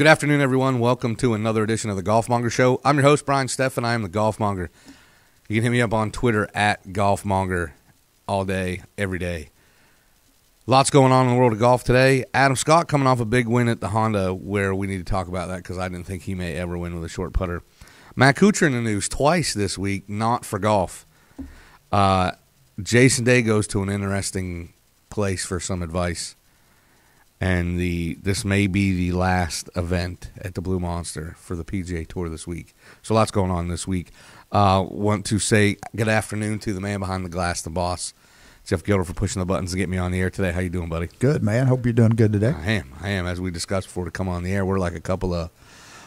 Good afternoon, everyone. Welcome to another edition of the GolfMonger Show. I'm your host, Brian Steffen. I am the GolfMonger. You can hit me up on Twitter at GolfMonger all day, every day. Lots going on in the world of golf today. Adam Scott coming off a big win at the Honda, where we need to talk about that because I didn't think he may ever win with a short putter. Matt Kuchar in the news twice this week, not for golf. Jason Day goes to an interesting place for some advice. And this may be the last event at the Blue Monster for the PGA Tour this week. So lots going on this week. Want to say good afternoon to the man behind the glass, the boss, Jeff Gilder, for pushing the buttons to get me on the air today. How you doing, buddy? Good, man. Hope you're doing good today. I am. As we discussed before to come on the air, we're like a couple of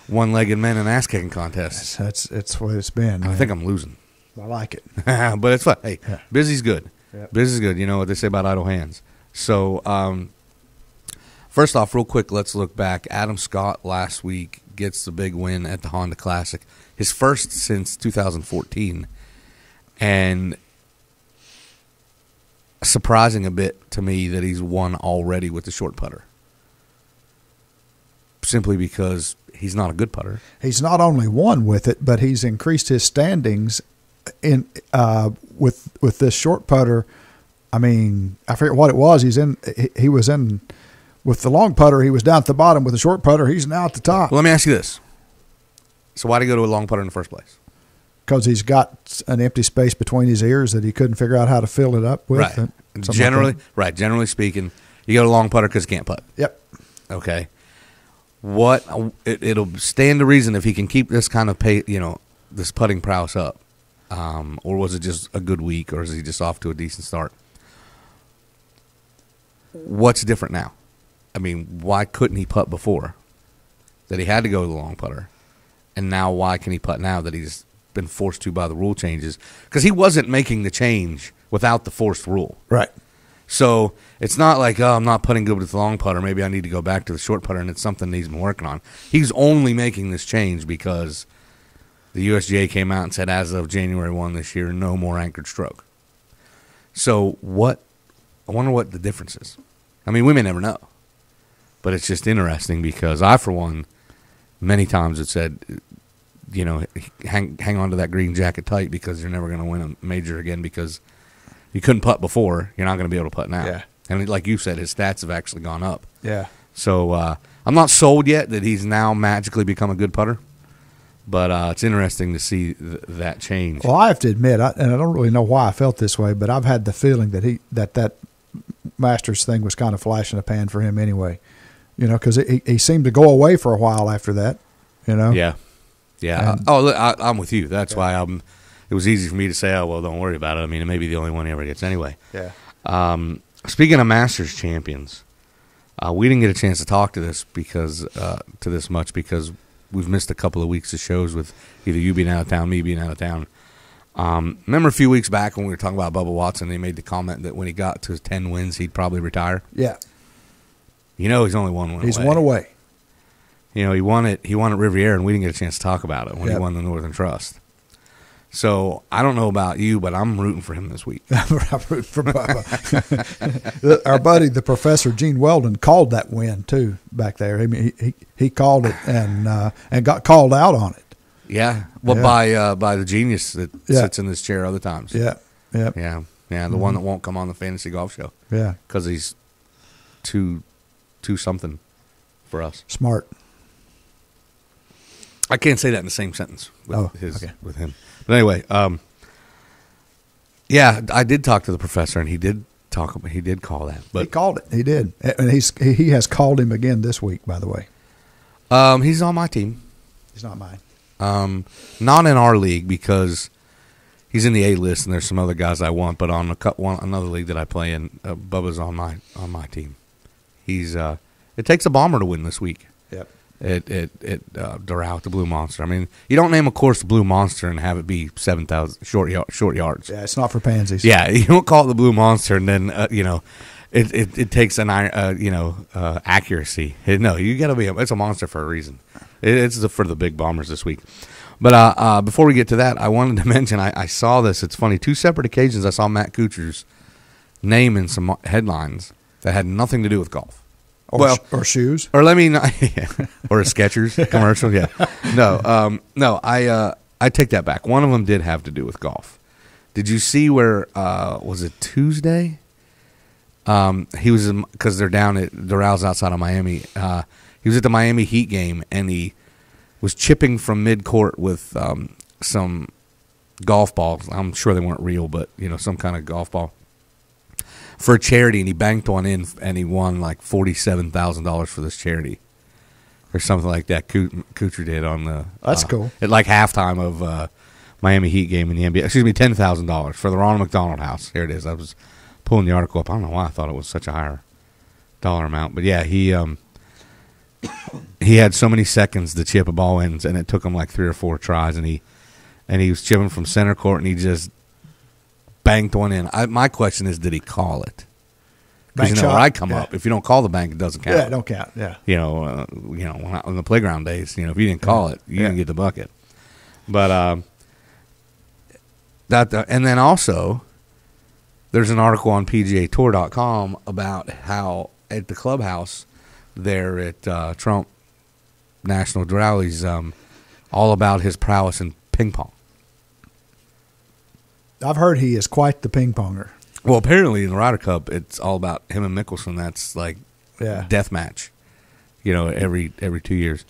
one-legged men in ass-kicking contests. That's what it's been. I think I'm losing. I like it. But it's fun. Hey, yeah. Busy's good. Yep. Busy's good. You know what they say about idle hands. So, first off, real quick, let's look back. Adam Scott last week gets the big win at the Honda Classic, his first since 2014, and surprising a bit to me that he's won already with the short putter, simply because he's not a good putter. He's not only won with it, but he's increased his standings in with this short putter. I mean, I forget what it was. He was in. With the long putter, he was down at the bottom. With the short putter, he's now at the top. Well, let me ask you this. So why did he go to a long putter in the first place? Because he's got an empty space between his ears that he couldn't figure out how to fill it up with. Right. Generally speaking, you go to a long putter because you can't putt. Yep. Okay. It'll stand to reason if he can keep this kind of this putting prowess up, or was it just a good week, or is he just off to a decent start? What's different now? I mean, why couldn't he putt before? That he had to go to the long putter. And now why can he putt now that he's been forced to by the rule changes? Because he wasn't making the change without the forced rule. Right. So it's not like, I'm not putting good with the long putter. Maybe I need to go back to the short putter, and it's something he's been working on. He's only making this change because the USGA came out and said as of January 1 this year, no more anchored stroke. So I wonder what the difference is. I mean, we may never know. But it's just interesting because I, for one, many times have said, hang on to that green jacket tight because you're never going to win a major again because you couldn't putt before. You're not going to be able to putt now. Yeah. And like you said, his stats have actually gone up. Yeah. So I'm not sold yet that he's now magically become a good putter. But it's interesting to see that change. Well, I have to admit, and I don't really know why I felt this way, but I've had the feeling that that Masters thing was kind of flash in the pan for him anyway. Because he seemed to go away for a while after that, Yeah. I'm with you. That's why it was easy for me to say, oh, well, don't worry about it. I mean, it may be the only one he ever gets anyway. Yeah. Speaking of Masters champions, we didn't get a chance to talk to this because we've missed a couple of weeks of shows with either you being out of town, me being out of town. Remember a few weeks back when we were talking about Bubba Watson, they made the comment that when he got to 10 wins, he'd probably retire? Yeah. He's only one win away. He's one away. He won it Riviera, and we didn't get a chance to talk about it when he won the Northern Trust. So I don't know about you, but I'm rooting for him this week. I'm rooting for Bubba. Our buddy, the Professor Gene Weldon, called that win too back there. I mean, he called it and got called out on it. Yeah, well, by the genius that sits in this chair other times. Yeah. The one that won't come on the Fantasy Golf Show. Yeah, because he's too something for us. Smart. I can't say that in the same sentence with him. But anyway, I did talk to the professor, and he did call that. But he called it. He did, and he has called him again this week. By the way, he's on my team. He's not mine. Not in our league because he's in the A list, and there's some other guys I want. But on another league that I play in, Bubba's on my team. He's it takes a bomber to win this week. Yep. At Doral, the Blue Monster. I mean, you don't name a course the Blue Monster and have it be 7,000 short yards. Yeah, it's not for pansies. Yeah, you don't call it the Blue Monster and then it takes an accuracy. No, you got to be. It's a monster for a reason. It's for the big bombers this week. But before we get to that, I wanted to mention I saw this. It's funny. 2 separate occasions I saw Matt Kuchar's name in some headlines that had nothing to do with golf. or shoes. Or let me not, or a Skechers commercial. Yeah, no. I take that back. One of them did have to do with golf. Did you see where was it Tuesday? He was because they're down at Doral outside of Miami. He was at the Miami Heat game and he was chipping from mid-court with some golf balls. I'm sure they weren't real, but some kind of golf ball for a charity, and he banked one in, and he won like $47,000 for this charity or something like that. Kuchar did on the that's cool at like halftime of Miami Heat game in the NBA. Excuse me, $10,000 for the Ronald McDonald House. Here it is. I was pulling the article up. I don't know why I thought it was such a higher dollar amount, but yeah, he had so many seconds to chip a ball in, and it took him like 3 or 4 tries, and he was chipping from center court, and he just banked one in. My question is, did he call it? Because where I come up, if you don't call the bank, it doesn't count. Yeah, it don't count. Yeah, on the playground days, if you didn't call it, you didn't get the bucket. But and then also, there's an article on PGAtour.com about how at the clubhouse there at Trump National Rallies, all about his prowess in ping pong. I've heard he is quite the ping ponger. Well, apparently in the Ryder Cup, it's all about him and Mickelson. That's like death match, every 2 years.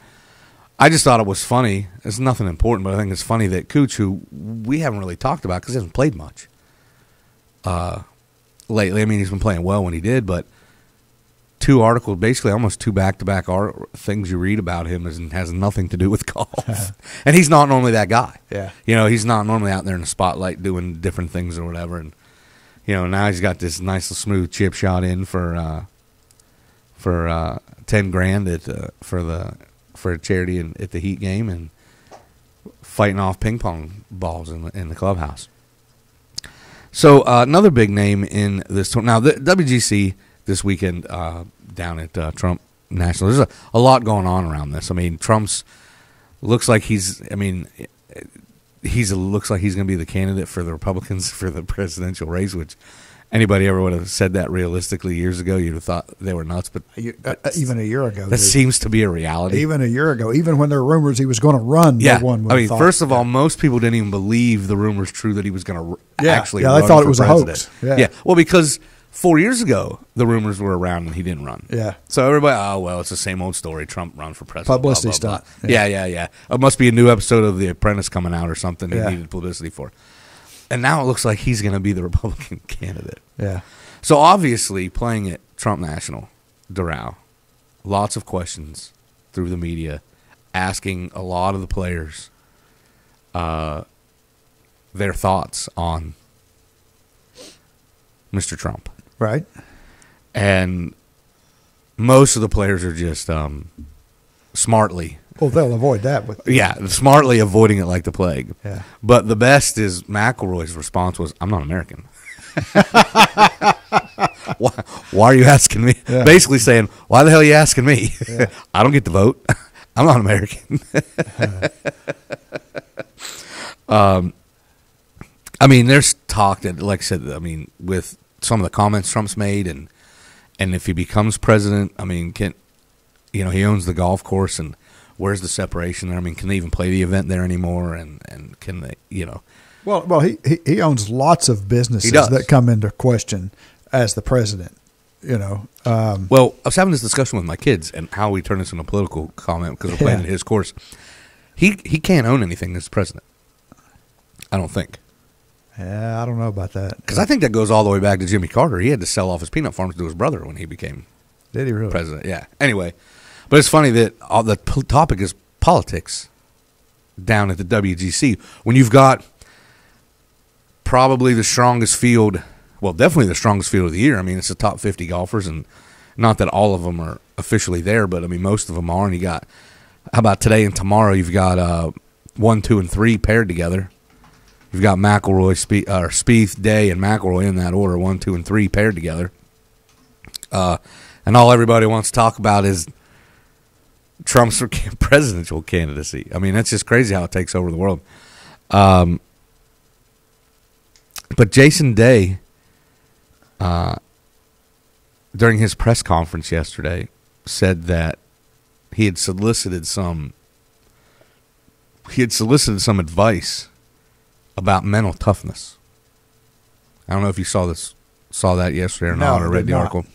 I just thought it was funny. It's nothing important, but I think it's funny that Cooch, who we haven't really talked about because he hasn't played much lately. I mean, he's been playing well when he did, but 2 articles, basically almost 2 back-to-back things you read about him has nothing to do with golf. And he's not normally that guy. Yeah. He's not normally out there in the spotlight doing different things or whatever. And, now he's got this nice little smooth chip shot in for $10,000 for a charity at the Heat game and fighting off ping pong balls in the clubhouse. So another big name in this tournament. Now, the WGC this weekend down at Trump National. There's a lot going on around this. I mean, looks like he's going to be the candidate for the Republicans for the presidential race, which anybody ever would have said that realistically years ago, you'd have thought they were nuts. But even a year ago, that seems to be a reality. Even a year ago, even when there were rumors he was going to run, no one would have thought. First of all, most people didn't even believe the rumors true that he was going to actually run. Yeah, they thought it was president. a hoax. Yeah. Well, because 4 years ago, the rumors were around and he didn't run. Yeah. So everybody, it's the same old story. Trump run for president. Publicity blah, blah, blah. stuff. Yeah. It must be a new episode of The Apprentice coming out or something he needed publicity for. And now it looks like he's going to be the Republican candidate. Yeah. So obviously, playing at Trump National, Doral, lots of questions through the media, asking a lot of the players their thoughts on Mr. Trump. Right. And most of the players are just smartly. Well, they'll avoid that. Smartly avoiding it like the plague. Yeah. But the best is McIlroy's response was, "I'm not American." Why are you asking me? Yeah. Basically saying, why the hell are you asking me? Yeah. I don't get to vote. I'm not American. I mean, there's talk that, like I said, with some of the comments Trump's made, and if he becomes president, he owns the golf course, and where's the separation there? Can they even play the event there anymore? And can they, Well, he owns lots of businesses that come into question as the president. Well, I was having this discussion with my kids and how we turn this into a political comment because we're playing at his course. He can't own anything as president. I don't think. Yeah, I don't know about that. Because I think that goes all the way back to Jimmy Carter. He had to sell off his peanut farms to his brother when he became Did he really? president. Yeah. Anyway, but it's funny that the topic is politics down at the WGC when you've got probably the strongest field, well, definitely the strongest field of the year. It's the top 50 golfers, and not that all of them are officially there, but most of them are. And you got, how about today and tomorrow? You've got 1, 2, and 3 paired together. You've got McIlroy, Spieth, Day, and McIlroy in that order, 1, 2, and 3 paired together. And all everybody wants to talk about is Trump's presidential candidacy. That's just crazy how it takes over the world. But Jason Day, during his press conference yesterday, said that he had solicited some advice about mental toughness. I don't know if you saw that yesterday or not, or read the article.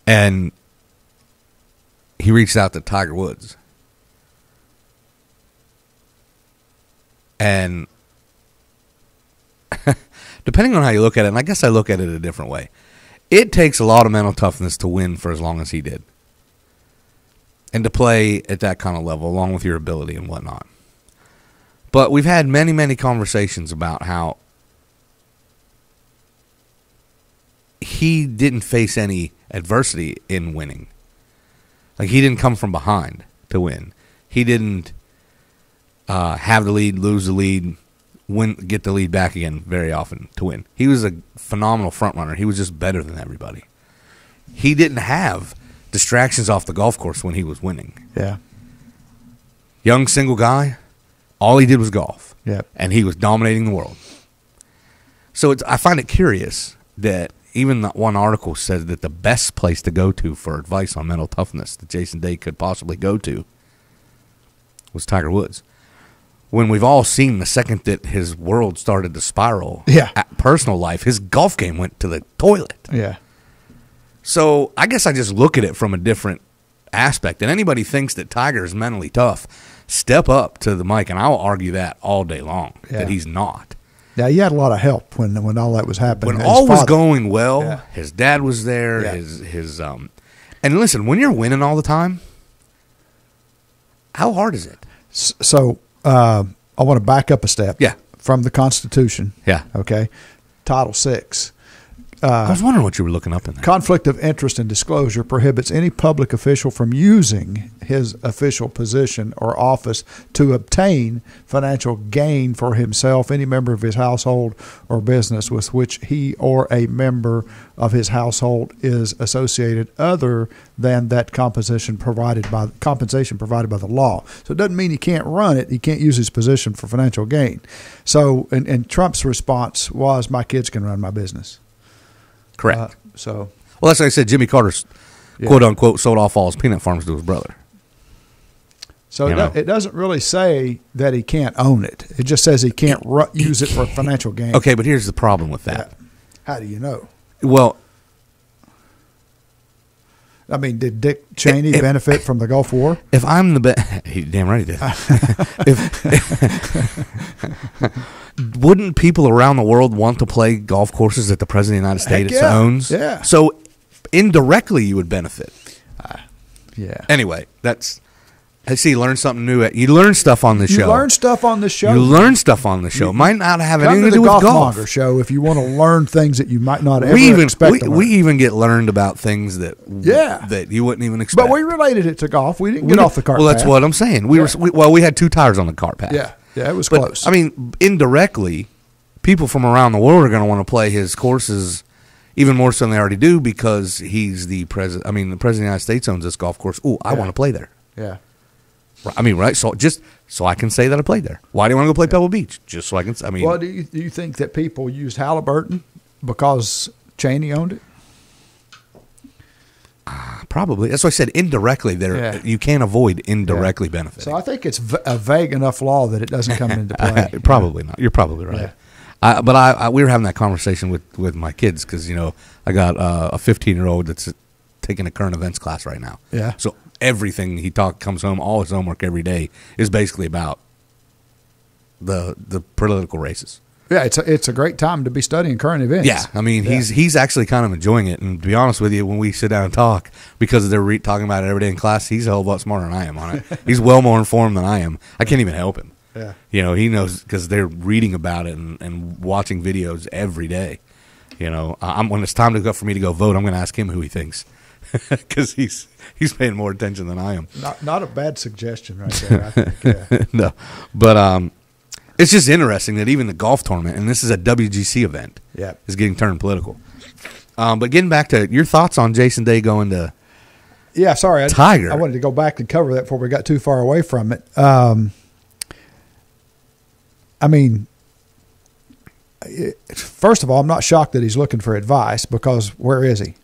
And he reached out to Tiger Woods. And depending on how you look at it, and I guess I look at it a different way, it takes a lot of mental toughness to win for as long as he did. And to play at that kind of level, along with your ability and whatnot. But we've had many, many conversations about how he didn't face any adversity in winning. Like, he didn't come from behind to win. He didn't have the lead, lose the lead, get the lead back again very often to win. He was a phenomenal front runner. He was just better than everybody. He didn't have distractions off the golf course when he was winning. Yeah. Young single guy, all he did was golf. Yep. And he was dominating the world. So I find it curious that even that one article said that the best place to go to for advice on mental toughness that Jason Day could possibly go to was Tiger Woods. When we've all seen the second that his world started to spiral, personal life, his golf game went to the toilet. Yeah. So I guess I just look at it from a different aspect. And anybody thinks that Tiger is mentally tough, step up to the mic, and I'll argue that all day long, that he's not. Yeah, he had a lot of help when all that was happening. When all was going well, his dad was there. Yeah. And listen, when you're winning all the time, how hard is it? So I want to back up a step. Yeah. From the Constitution. Yeah. Okay. Title VI. I was wondering what you were looking up in there. Conflict of interest and disclosure prohibits any public official from using his official position or office to obtain financial gain for himself, any member of his household, or business with which he or a member of his household is associated, other than that compensation provided by the law. So it doesn't mean he can't run it. He can't use his position for financial gain. So, and Trump's response was, "My kids can run my business." Correct. Well, that's like I said, Jimmy Carter's quote unquote sold off all his peanut farms to his brother. So it doesn't really say that he can't own it. It just says he can't use it for financial gain. Okay, but here's the problem with that. Yeah. How do you know? Well, I mean, did Dick Cheney benefit from the Gulf War? If I'm the best, he damn right he did. Wouldn't people around the world want to play golf courses that the President of the United States owns? Yeah. So indirectly, you would benefit. Yeah. Anyway, I see you learn something new. You learn stuff on the show. You learn stuff on the show. Might not have Come anything to to do with golf. GolfMonger show if you want to learn things that you might not ever expect. We even get learned about things that you wouldn't even expect. But we related it to golf. We didn't get off the cart path. Well, that's what I'm saying. We had 2 tires on the cart path. Yeah, it was close. I mean, indirectly, people from around the world are going to want to play his courses even more so than they already do because he's the president. I mean, the president of the United States owns this golf course. Ooh, I want to play there. Yeah. I mean, right? So just so I can say that I played there. Why do you want to go play Pebble Beach? Just so I can. I mean, well, do you think that people used Halliburton because Cheney owned it? Probably. That's why I said indirectly. You can't avoid indirectly benefiting. So I think it's a vague enough law that it doesn't come into play. Probably not. You're probably right. Yeah. But we were having that conversation with my kids because I got a 15-year-old that's taking a current events class right now. Yeah. So everything he comes home, all his homework every day is basically about the political races. Yeah, it's a great time to be studying current events. Yeah, I mean he's actually kind of enjoying it. And to be honest with you, when we sit down and talk, because they're talking about it every day in class, he's a whole lot smarter than I am on it. He's well more informed than I am. I can't even help him. Yeah, he knows because they're reading about it and watching videos every day. When it's time for me to go vote, I'm going to ask him who he thinks because he's paying more attention than I am. Not a bad suggestion right there. I think. Yeah. No, but it's just interesting that even the golf tournament, and this is a WGC event, is getting turned political. But getting back to your thoughts on Jason Day going to Tiger. I wanted to go back and cover that before we got too far away from it. I mean, first of all, I'm not shocked that he's looking for advice because where is he?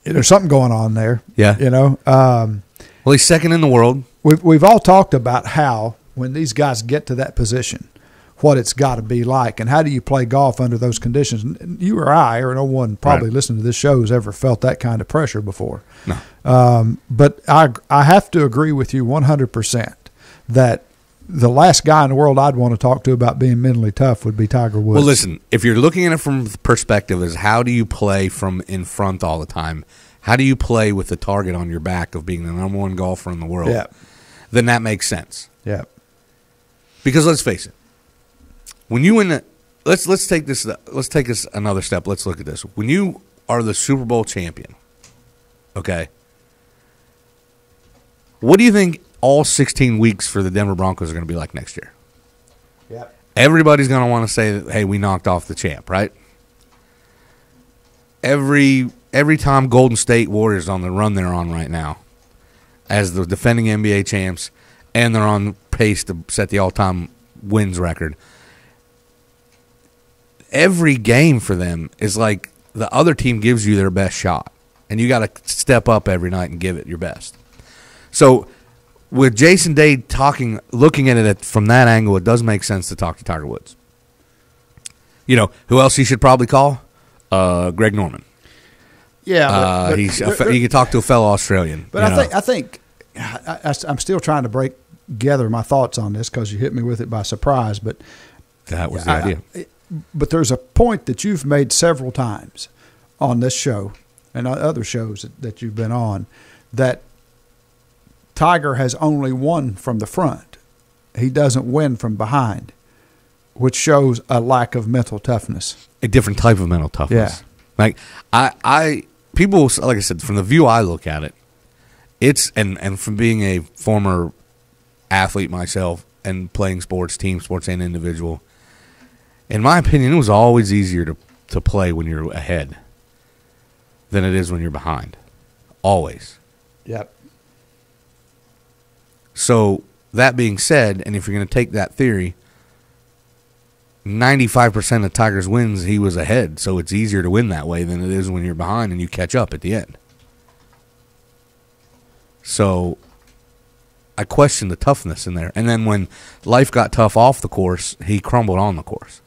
there's something going on there. Yeah. You know, Well, he's second in the world. we've all talked about how when these guys get to that position, what it's got to be like, and how do you play golf under those conditions? And you or I, or no one probably Right. listening to this show has ever felt that kind of pressure before. No. But I have to agree with you 100% that the last guy in the world I'd want to talk to about being mentally tough would be Tiger Woods. Well, listen, if you're looking at it from the perspective as how do you play from in front all the time, how do you play with the target on your back of being the number one golfer in the world, Yeah. then that makes sense. Yeah. Because let's face it, when you win, let's take this another step. Let's look at this. When you are the Super Bowl champion, okay, what do you think all 16 weeks for the Denver Broncos are going to be like next year? Yeah. Everybody's going to want to say that, hey, we knocked off the champ, right? Every time Golden State Warriors on the run they're on right now as the defending NBA champs, and they're on pace to set the all-time wins record, every game for them is like the other team gives you their best shot, and you got to step up every night and give it your best. So with Jason Day looking at it from that angle, it does make sense to talk to Tiger Woods. You know, who else he should probably call? Greg Norman. Yeah. He could talk to a fellow Australian. But I think I'm still trying to gather my thoughts on this because you hit me with it by surprise. But that was the idea. But there's a point that you've made several times on this show and other shows that you've been on that Tiger has only won from the front. He doesn't win from behind, which shows a lack of mental toughness. A different type of mental toughness. Yeah. Like people, like I said, from the view I look at it, it's and from being a former athlete myself and playing sports, team sports and individual, in my opinion, it was always easier to play when you're ahead than it is when you're behind. Always. Yep. So that being said, and if you're going to take that theory, 95% of Tiger's wins, he was ahead. So it's easier to win that way than it is when you're behind and you catch up at the end. So I question the toughness in there. And then when life got tough off the course, he crumbled on the course.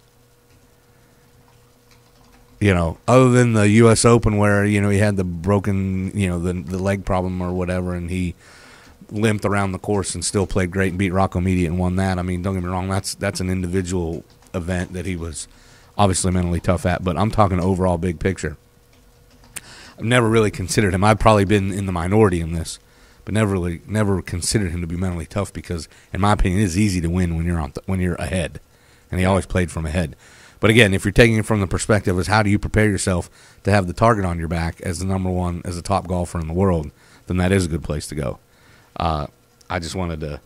You know, other than the U.S. Open where, you know, he had the broken, you know, the leg problem or whatever, and he limped around the course and still played great and beat Rocco Mediate and won that. I mean, don't get me wrong, that's an individual event that he was obviously mentally tough at, but I'm talking overall big picture. I've never really considered him. I've probably been in the minority in this, but never considered him to be mentally tough because, in my opinion, it is easy to win when you're ahead, and he always played from ahead. But again, if you're taking it from the perspective as how do you prepare yourself to have the target on your back as the number one, as the top golfer in the world, then that is a good place to go. I just wanted to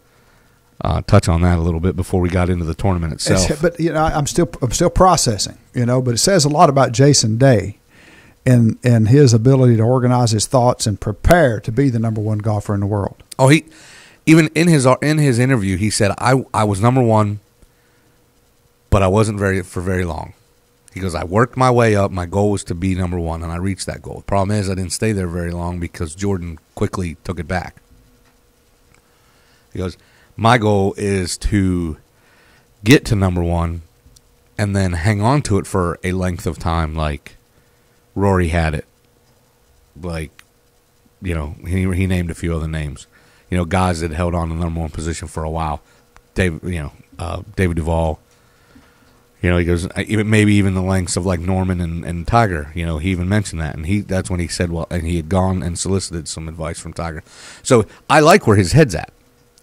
touch on that a little bit before we got into the tournament itself. But you know, I'm still processing. You know, but it says a lot about Jason Day and his ability to organize his thoughts and prepare to be the number one golfer in the world. Oh, he even in his interview he said I was number one, but I wasn't for very long. He goes, I worked my way up. My goal was to be number one, and I reached that goal. The problem is I didn't stay there very long because Jordan quickly took it back. He goes, my goal is to get to number one and then hang on to it for a length of time like Rory had it. Like, you know, he named a few other names. You know, guys that held on to the number one position for a while. David Duval. You know, he goes, maybe even the lengths of like Norman and Tiger. You know, he even mentioned that. And that's when he said, well, and he had gone and solicited some advice from Tiger. So I like where his head's at.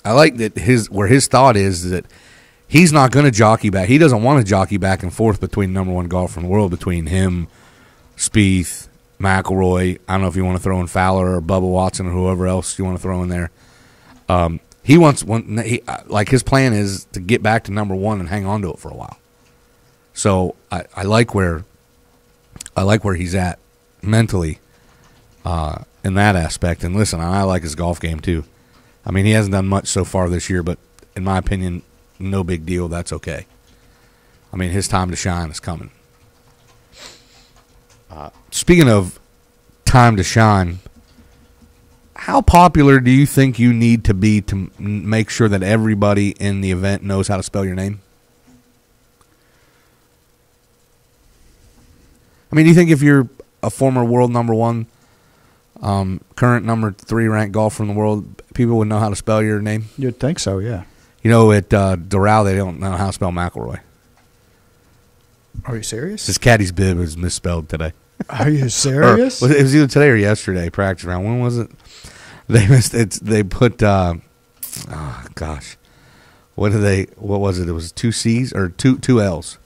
I like that where his thought is that he's not going to jockey back. He doesn't want to jockey back and forth between number one golfer in the world, between him, Spieth, McIlroy. I don't know if you want to throw in Fowler or Bubba Watson or whoever else you want to throw in there. He wants like his plan is to get back to number one and hang on to it for a while. So I like where he's at mentally in that aspect. And listen, I like his golf game too. I mean, he hasn't done much so far this year, but in my opinion, no big deal. That's okay. I mean, his time to shine is coming. Speaking of time to shine. How popular do you think you need to be to make sure that everybody in the event knows how to spell your name? I mean, do you think if you're a former world number one, current number 3 ranked golfer in the world, people would know how to spell your name? You'd think so, yeah. You know, at Doral, they don't know how to spell McElroy. Are you serious? His caddy's bib is misspelled today. Are you serious? It was either today or yesterday, practice round. When was it? They missed it. They put, oh gosh, what was it? It was 2 C's or two L's.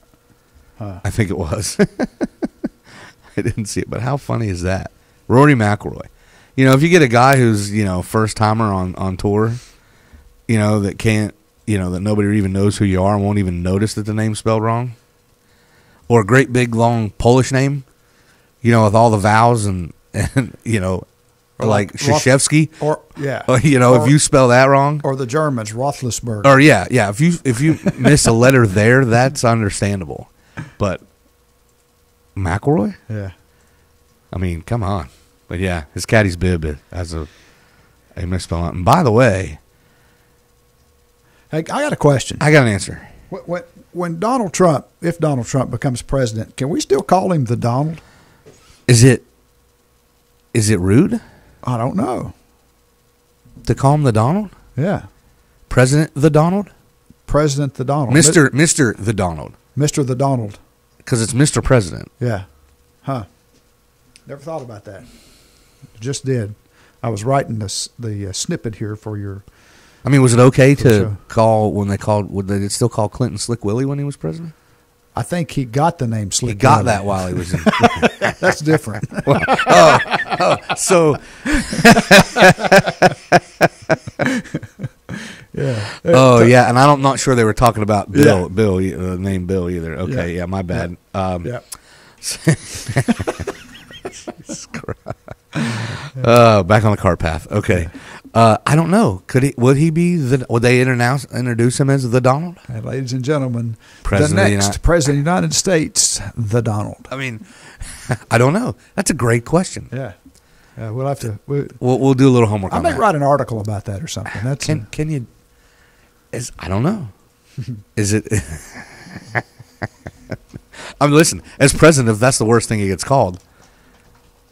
Huh. I think it was. I didn't see it, but how funny is that? Rory McIlroy. You know, if you get a guy who's, you know, first timer on tour, you know, that can't, you know, that nobody even knows who you are and won't even notice that the name's spelled wrong, or a great big long Polish name, you know, with all the vowels and you know, or like Krzyzewski, or yeah, you know, if you spell that wrong, or the Germans Roethlisberger, or yeah, if you miss a letter there, that's understandable, but McIlroy, yeah, I mean, come on, but yeah, his caddy's bib has a misspelling. And by the way, hey, I got a question. I got an answer. When Donald Trump, if Donald Trump becomes president, can we still call him the Donald? Is it rude I don't know. to call him the Donald? Yeah, President the Donald? President the Donald, Mr. the Donald. Mr. the Donald. Because it's Mr. President. Yeah, huh? Never thought about that. Just did. I was writing the snippet here for your. I mean, was it okay to sure. call when they called? Would they still call Clinton Slick Willie when he was president? I think he got the name Slick. He got Willie. that while he was in. That's different. So. Yeah. Oh yeah, and I'm not sure they were talking about Bill. Yeah. Bill, name Bill either. Okay, yeah, my bad. Yeah. Back on the cart path. Okay. I don't know. Would he be would they introduce him as the Donald? And ladies and gentlemen, President the next President of the United States, the Donald. I mean, I don't know. That's a great question. Yeah. We'll have to. We'll do a little homework I on may that. write an article about that or something. That's Can you? I don't know. Is it? I mean, listen. As president, if that's the worst thing he gets called,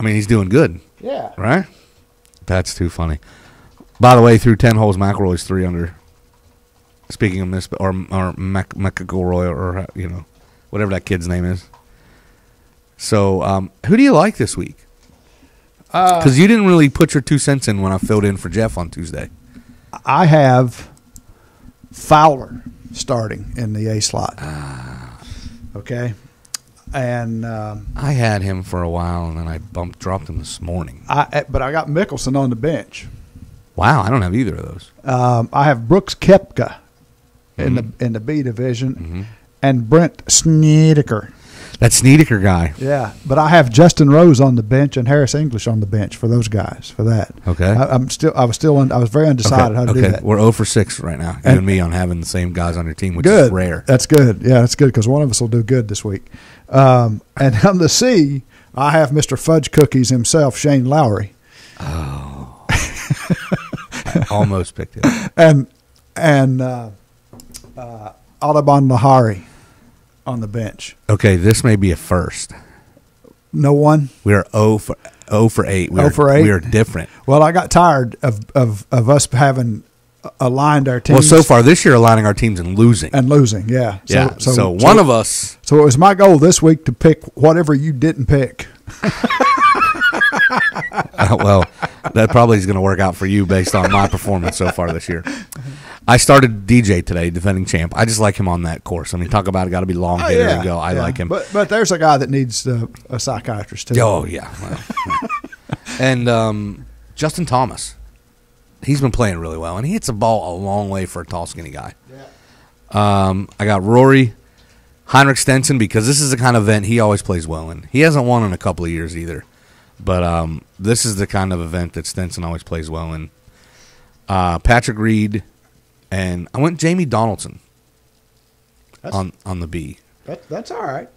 I mean, he's doing good. Yeah. Right? That's too funny. By the way, through 10 holes, McElroy's 3 under. Speaking of McElroy, or you know, whatever that kid's name is. So, who do you like this week? Because you didn't really put your 2 cents in when I filled in for Jeff on Tuesday. I have Fowler starting in the A slot. Okay. And I had him for a while, and then I dropped him this morning. but I got Mickelson on the bench. Wow, I don't have either of those. I have Brooks Koepka in the B division, and Brent Snedeker. That Snedeker guy. Yeah, but I have Justin Rose on the bench and Harris English on the bench for those guys for that. Okay. I was very undecided how to do that. We're 0 for 6 right now. You and me on having the same guys on your team, which good. is rare. That's good. Yeah, that's good because one of us will do good this week. And on the C, I have Mr. Fudge Cookies himself, Shane Lowry. Oh. I almost picked it. And Audubon Lahari on the bench. Okay, this may be a first. No one? We are 0 for 8. 0 for 8? We are different. Well, I got tired of us having aligned our teams. Well, so far this year, aligning our teams and losing. Yeah. So one of us. So it was my goal this week to pick whatever you didn't pick. Well, that probably is going to work out for you based on my performance so far this year. I started DJ today, defending champ. I just like him on that course. I mean, talk about it, got to be long hitter and go. I like him. But there's a guy that needs a psychiatrist too. Oh yeah. Well, and Justin Thomas, he's been playing really well, and he hits the ball a long way for a tall, skinny guy. Yeah. I got Rory, Heinrich Stenson, because this is the kind of event he always plays well in. He hasn't won in a couple of years either, but this is the kind of event that Stenson always plays well in. Patrick Reed. And I went Jamie Donaldson on the B. That's all right.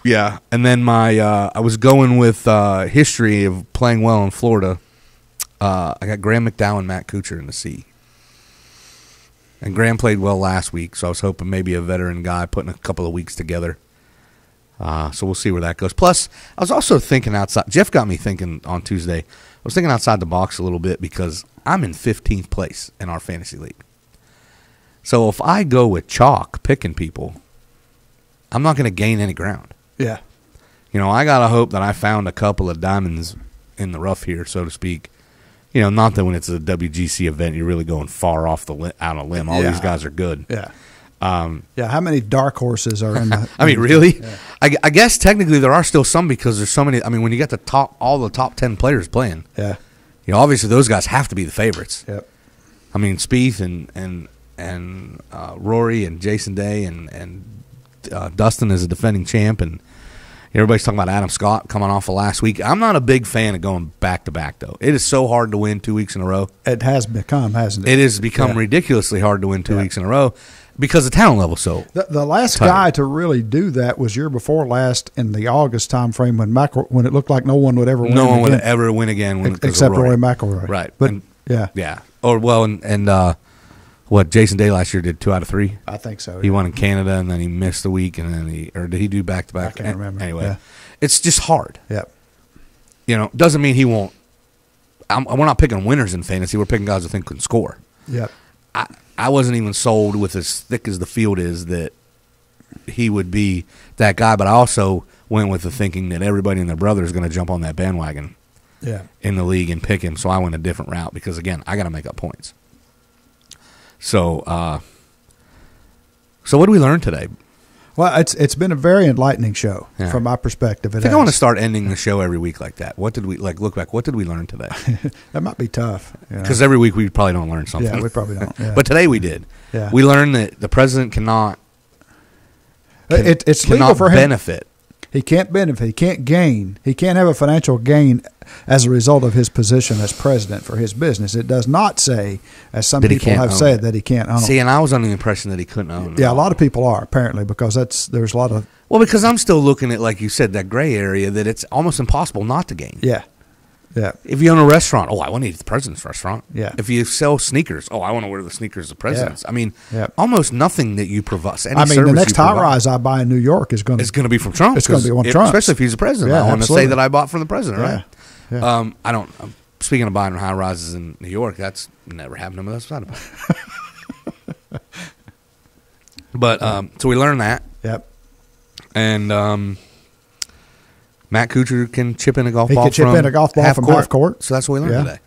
Yeah, and then I was going with history of playing well in Florida. I got Graham McDowell and Matt Kuchar in the C. And Graham played well last week, so I was hoping maybe a veteran guy putting a couple of weeks together. So we'll see where that goes. Plus, I was also thinking outside. Jeff got me thinking on Tuesday. I was thinking outside the box a little bit because I'm in 15th place in our fantasy league. So if I go with chalk picking people, I'm not going to gain any ground. Yeah. You know, I got to hope that I found a couple of diamonds in the rough here, so to speak. You know, not that when it's a WGC event, you're really going far off the out on a limb. All these guys are good. Yeah. How many dark horses are in the... I mean, really? Yeah. I guess technically there are still some because there's so many. I mean, when you get all the top 10 players playing, yeah, you know, obviously those guys have to be the favorites. Yep. I mean, Spieth and Rory and Jason Day and Dustin is a defending champ, and everybody's talking about Adam Scott coming off of last week. I'm not a big fan of going back to back, though. It is so hard to win 2 weeks in a row. It has become, hasn't it? It has become ridiculously hard to win 2 weeks in a row because the talent level so. The last guy to really do that was year before last in the August time frame when it looked like no one would ever win. No one would ever win again, except Rory McIlroy. Right, but yeah. Or well, and what Jason Day last year did 2 out of 3. I think so. He won in Canada, and then he missed the week, and then or did he do back to back? I can't remember. Anyway, it's just hard. Yeah. You know, doesn't mean he won't. We're not picking winners in fantasy. We're picking guys who think can score. Yep. I wasn't even sold with as thick as the field is that he would be that guy, but I also went with the thinking that everybody and their brother is going to jump on that bandwagon in the league and pick him, so I went a different route because, again, I got to make up points. So what did we learn today? Well, it's been a very enlightening show from my perspective. I think I want to start ending the show every week like that. What did we look back? What did we learn today? That might be tough because every week we probably don't learn something. Yeah, we probably don't. Yeah. But today we did. Yeah. We learned that the president cannot. It's legal for him. Benefit. He can't benefit. He can't gain. He can't have a financial gain as a result of his position as president for his business. It does not say, as some people have said, that he can't own. See, and I was under the impression that he couldn't own. Yeah, a lot of people are, apparently, because there's a lot of... Well, because I'm still looking at, like you said, that gray area that it's almost impossible not to gain. Yeah. Yeah. If you own a restaurant, I want to eat at the president's restaurant. Yeah. If you sell sneakers, I want to wear the sneakers of the president's. Yeah. I mean, almost nothing that you provide. The next high rise I buy in New York is going to be from Trump. It's going to be one of Trump's. Especially if he's the president. Yeah, I want to say that I bought from the president, right? Yeah. I don't. Speaking of buying high rises in New York, that's never happened to us. But so we learned that. Yep. And Matt Kuchar can chip in a golf ball from half court. So that's what we learned today.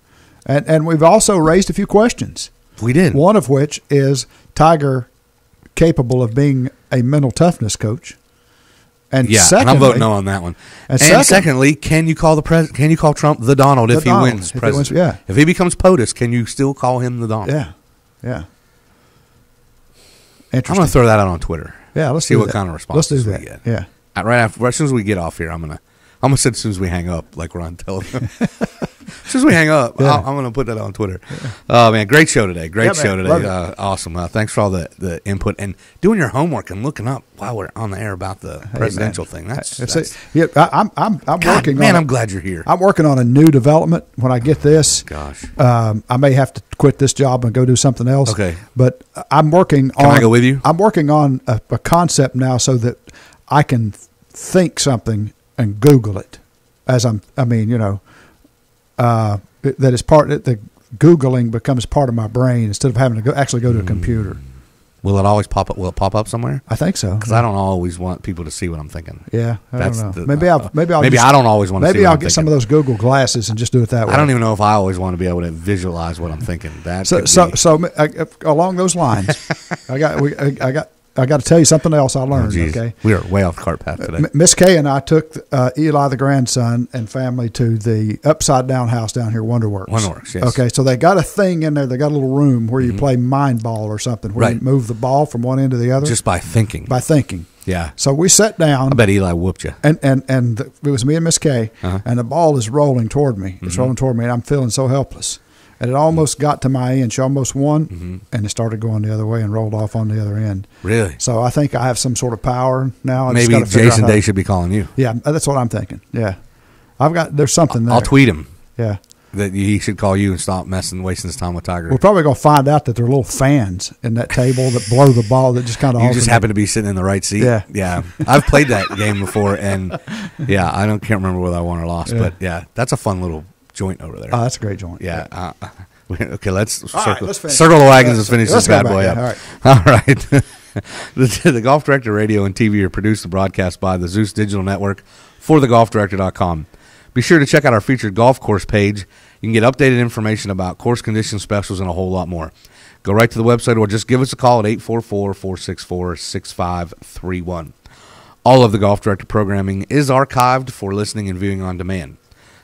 And we've also raised a few questions. We did. One of which is Tiger capable of being a mental toughness coach? And secondly, and I'm voting no on that one. And secondly, can you call Trump the Donald if he wins president? If he becomes POTUS, can you still call him the Donald? Yeah. I'm going to throw that out on Twitter. Yeah, let's see what kind of responses we get. Yeah. Right as soon as we get off here, I'm gonna say as soon as we hang up, like we're on television. As soon as we hang up, I'm gonna put that on Twitter. Oh man, great show today! Great show today! Awesome! Thanks for all the input and doing your homework and looking up while we're on the air about the presidential thing. I'm working. Man, I'm glad you're here. I'm working on a new development. When I get this, I may have to quit this job and go do something else. Okay, but I'm working on. Can I go with you? I'm working on a concept now so that I can think something and Google it that is the Googling becomes part of my brain instead of having to actually go to a computer. Will it always pop up? Will it pop up somewhere? I think so. Because I don't always want people to see what I'm thinking. Yeah, I don't know. Maybe I don't always want to see what I'm thinking. Maybe I'll get some of those Google glasses and just do it that way. I don't even know if I always want to be able to visualize what I'm thinking. So along those lines, I got to tell you something else I learned. Okay, we are way off the cart path today. Miss Kay and I took Eli, the grandson, and family to the upside down house down here, Wonderworks. Yes. Okay, so they got a thing in there. They got a little room where you play mind ball or something, where you move the ball from one end to the other just by thinking. Yeah. So we sat down. I bet Eli whooped you. And it was me and Miss Kay, and the ball is rolling toward me. It's rolling toward me, and I'm feeling so helpless. and it almost got to my end. She almost won, and it started going the other way and rolled off on the other end. Really? So I think I have some sort of power now. Maybe Jason Day should be calling you. Yeah, that's what I'm thinking. Yeah, there's something there. I'll tweet him. Yeah. That he should call you and stop wasting his time with Tiger. We're probably going to find out that there are little fans in that table that blow the ball that just kind of. You just happen to be sitting in the right seat. Yeah. I've played that game before, and I can't remember whether I won or lost, but that's a fun little joint over there. Oh, that's a great joint. Yeah. Okay, let's circle let's the wagons and finish this bad boy up. All right. The Golf Director Radio and TV are produced and broadcast by the Zeus Digital Network for thegolfdirector.com. Be sure to check out our featured golf course page. You can get updated information about course condition specials and a whole lot more. Go right to the website or just give us a call at 844-464-6531. All of the Golf Director programming is archived for listening and viewing on demand.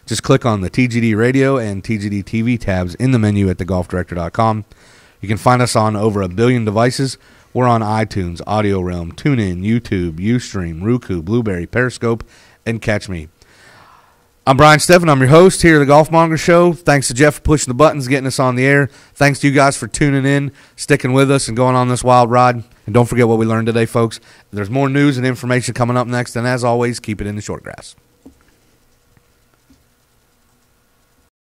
Just click on the TGD Radio and TGD TV tabs in the menu at thegolfdirector.com. You can find us on over 1 billion devices. We're on iTunes, Audio Realm, TuneIn, YouTube, Ustream, Roku, Blueberry, Periscope, and Catch Me. I'm Brian Steffen. I'm your host here at the GolfMonger Show. Thanks to Jeff for pushing the buttons, getting us on the air. Thanks to you guys for tuning in, sticking with us, and going on this wild ride. And don't forget what we learned today, folks. There's more news and information coming up next, and as always, keep it in the short grass.